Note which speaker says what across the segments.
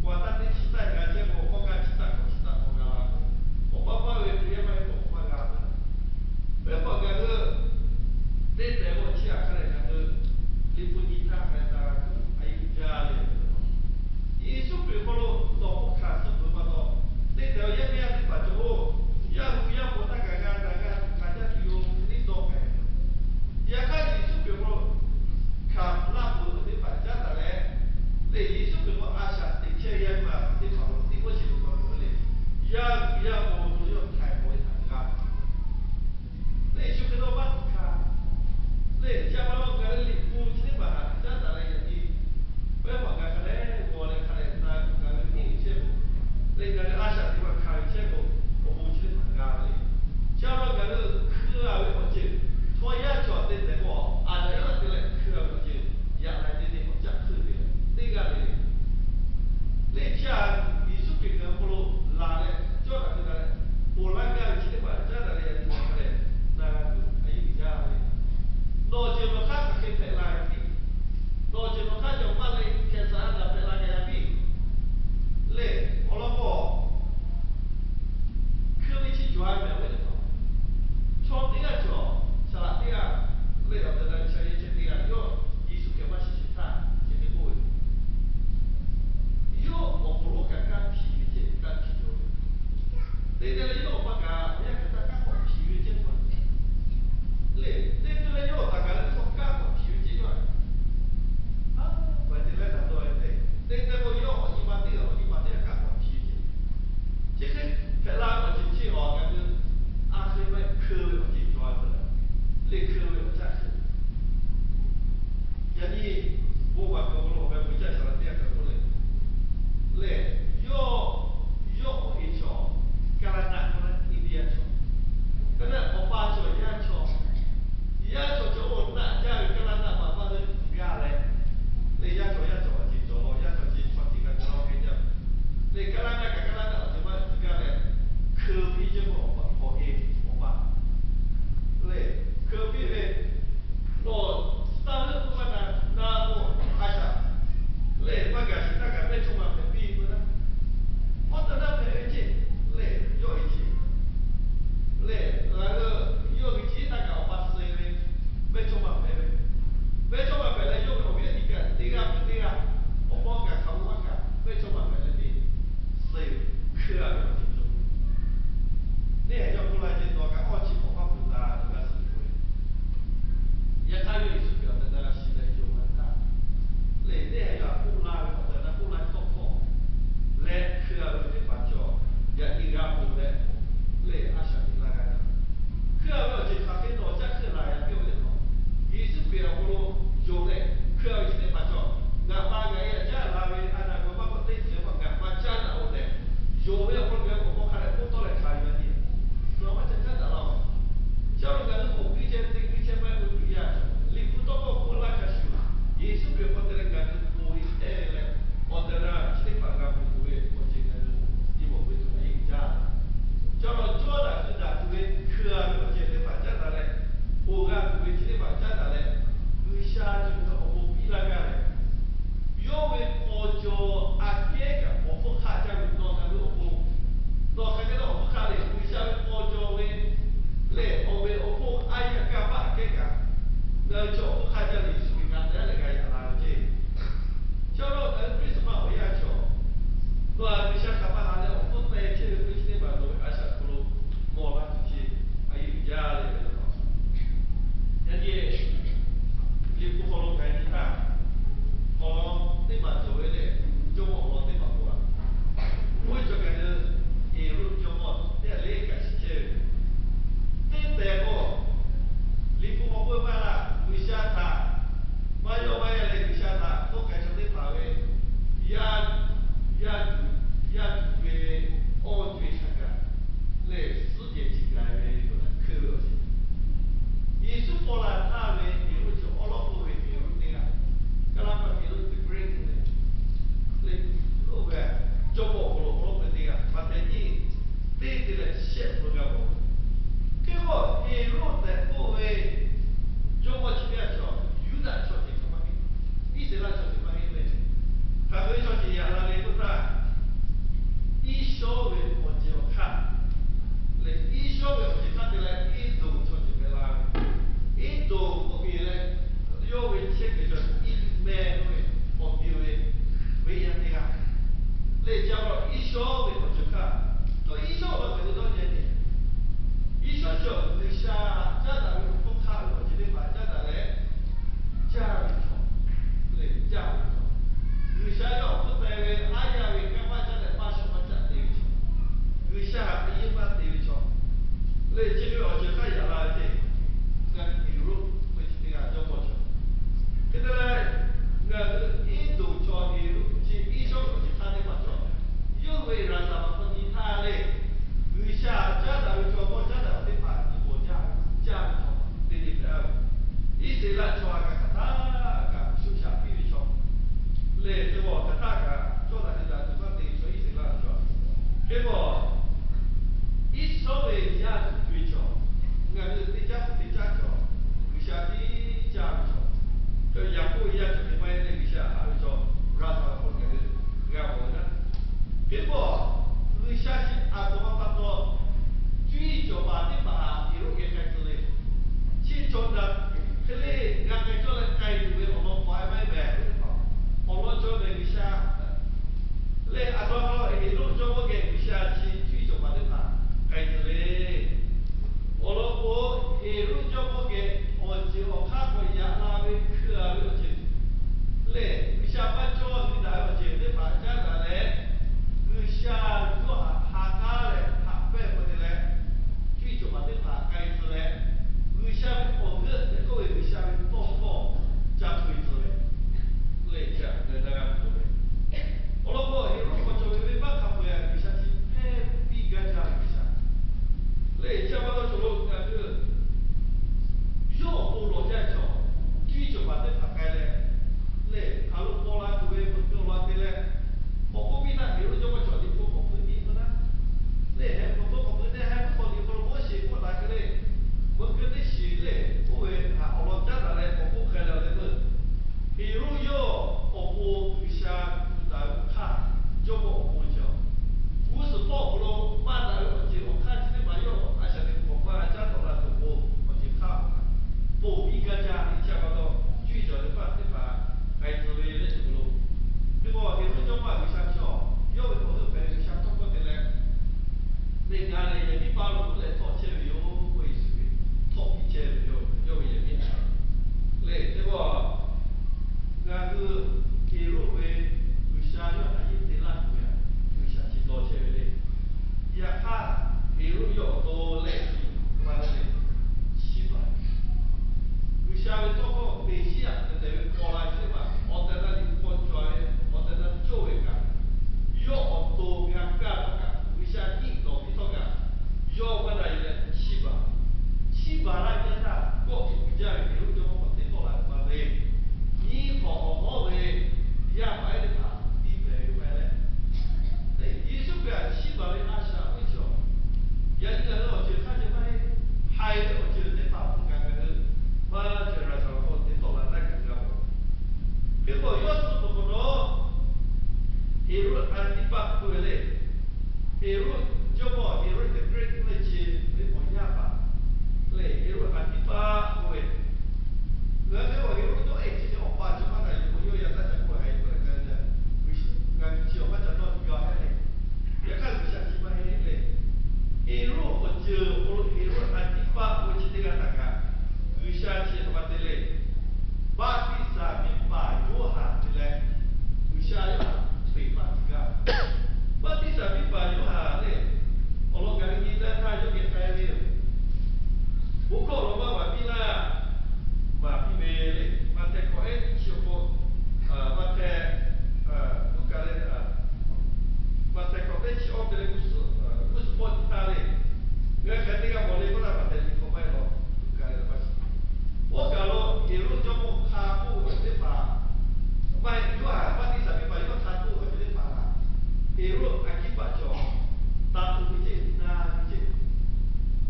Speaker 1: 我当你期待个节目，我讲期待，我期待我讲啦，我爸爸为别买我爸讲的，别个讲个，这台我吃下来讲个，你不记他还打个，还有家里。伊苏北方路到不看苏北方路，这条也没有把住，也不要不大概大家就你多开，也看伊苏北方路看那不你把家的嘞，你伊苏北方阿下的车也嘛，你那叫了一小为我去看，做一小了这个多年的，一小小为下加大为不看我今天把加大来加为错，对加为错，为下要不在为阿家为干嘛加来把小嘛加对为错，为下一般对为错，那这个我就看下来的，那比如会这个叫么错，现在呢，那印度教比如是一小我就看的嘛错。因为人什么问题他嘞，为啥家长为做家长的把国家做，对不对？伊是来做个他个手下比如说，来做个他个做的是在什么地方伊是来做，结果伊所谓家族追求，俺是对家不对家做，为啥对家做？就养父一样就买那个啥，还有说让他或者是俺我呢。结果，你相信啊？怎么办到？最就把你把一路给开出来，去做的，这里俺开做了开出来，我们买买买，我们做那个啥，来啊，多少一路做我给不下去，最就把你把开出来，我老婆一路做我给，我就我看过一下那边去啊，那个去，来，不下班做你哪个去？你把家拿来。下做下家嘞，下辈或者嘞，最主要的下孩子嘞，为下面我们各位为下面多多加推子嘞，来讲来大家做嘞。我老婆你如果作为为办卡会啊，为啥去配比个家为啥？来讲我做了那个，要不落在做，最主要的下开嘞，来，卡路波拉作为不做拉的嘞。我比他比如叫我叫你做工分的不呢？那还不做工分的还不好你不我写过来个嘞，我跟你写嘞，不会啊，我家长嘞我不开了那个，比如要我不下来看，叫我不叫，我是报不了，马上我就我看今天没有，而且你我把家长来都我就看，不比个家你讲到聚焦的话，对吧？孩子为了什么咯？结果有时候话为啥笑？因为我是白想中国的嘞，那家嘞人民八路来掏钱有为是的，掏笔钱有人民来，来结果俺是一路为啥要还一点烂路呀？为啥去掏钱的？也看一路要多来，完了嘞700。为啥会做个美西啊？就等于过来是吧？我在那里过来，我在那做一个，要多干干不干？为啥你搞比做干？要不然也700那件啥，过比较比如就我们做来嘛嘞，你好为也买的它100块嘞，对，也是不要700的那啥为什么？人家我就看见买，还有我就得把不干个。我就让他说你到了那个地方，结果要是不可一路按你把回来，一路就把一路的 great 那些你往下把，来一路按你把回来，我一路都今天我把就把那一路又要再过来一个那个，俺就把这到标下来，也看不下去嘛，一路我一路按你把我去这个大概。为啥去他妈的嘞？把比萨比把有哈的嘞，为啥要非法这个？把比萨比把有哈嘞，我老讲你在他就给开的，不过我们话比啦，嘛比没嘞，嘛在国外小过，嘛在不干嘞嘛在国外去奥地利不是报其他嘞，我看那个我嘞不啦嘛在里头买咯，不干嘞嘛。我讲了，一路叫我看顾我的把，买有啊，把第三名买一个看顾我的把啦，一路还去把叫，打出去那去，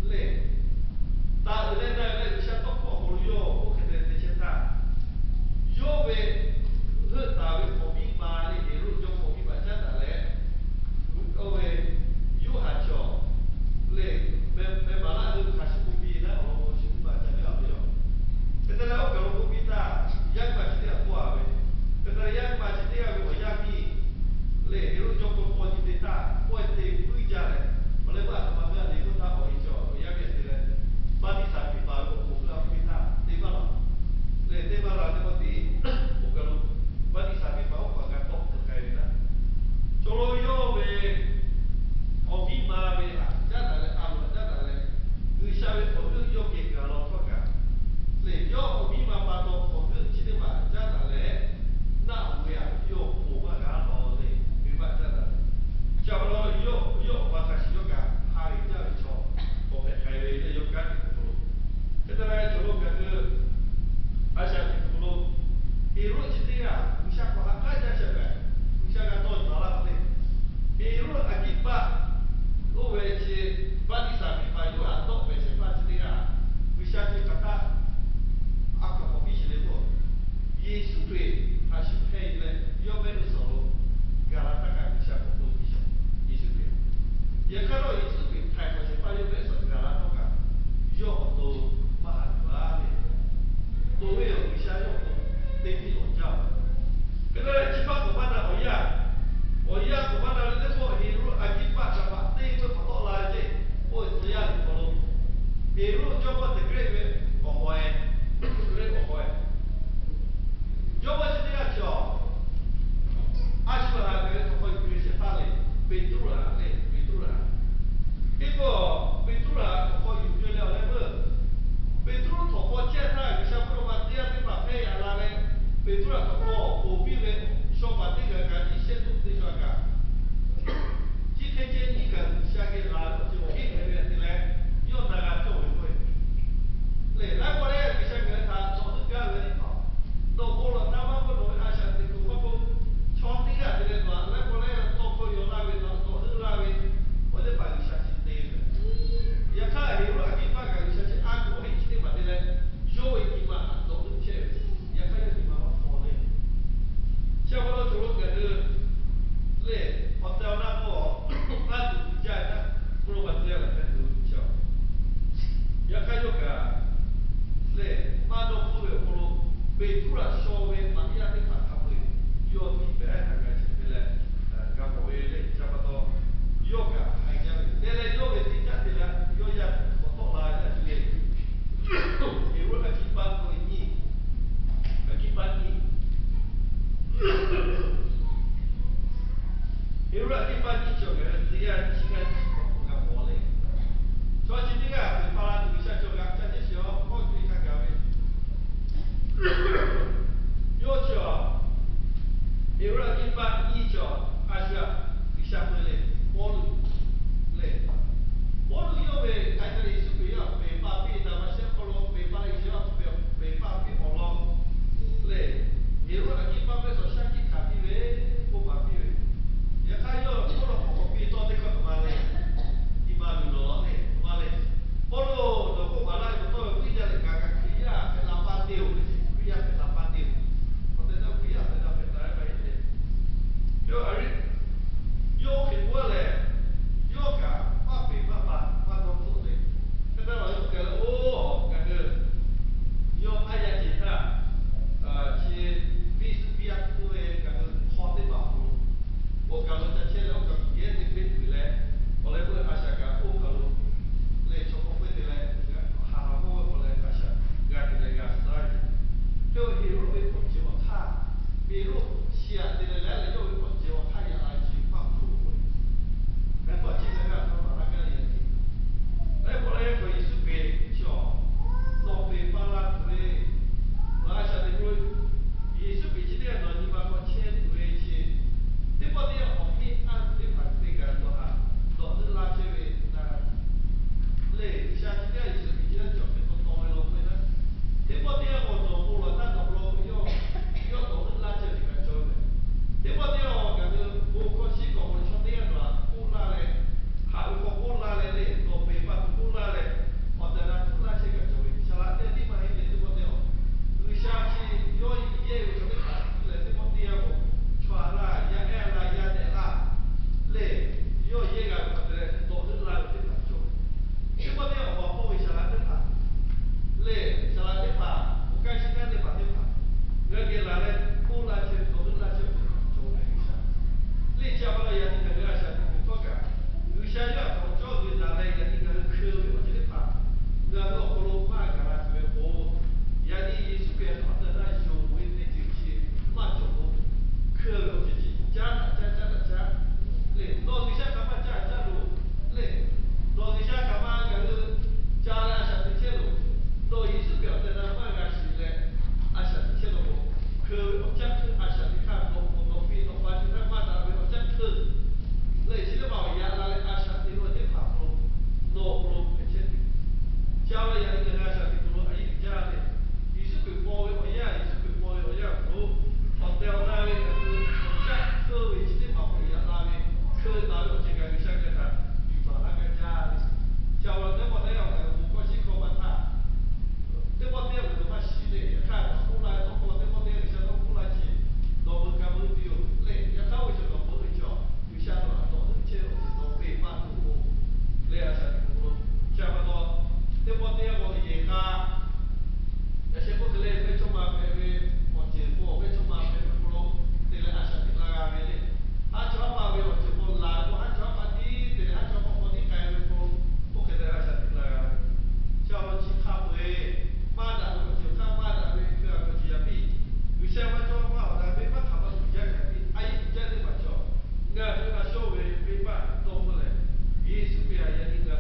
Speaker 1: 累，打出来那像东坡火炉哟，我肯定得先打，要为是打为火兵把的，一路叫火兵把家打来，各位有还叫，累，没马拉都还是不比那我是把家了了。Kita lalu kalau kita yang masih tidak kuat, kita yang masih tidak kuat yang ni, le, itu jauh 比如说一般你就个只要情感不干活嘞，所以今天啊，会发了这个小就干，像这些哦，我可以看看没？要求啊，比如说一般你就还是要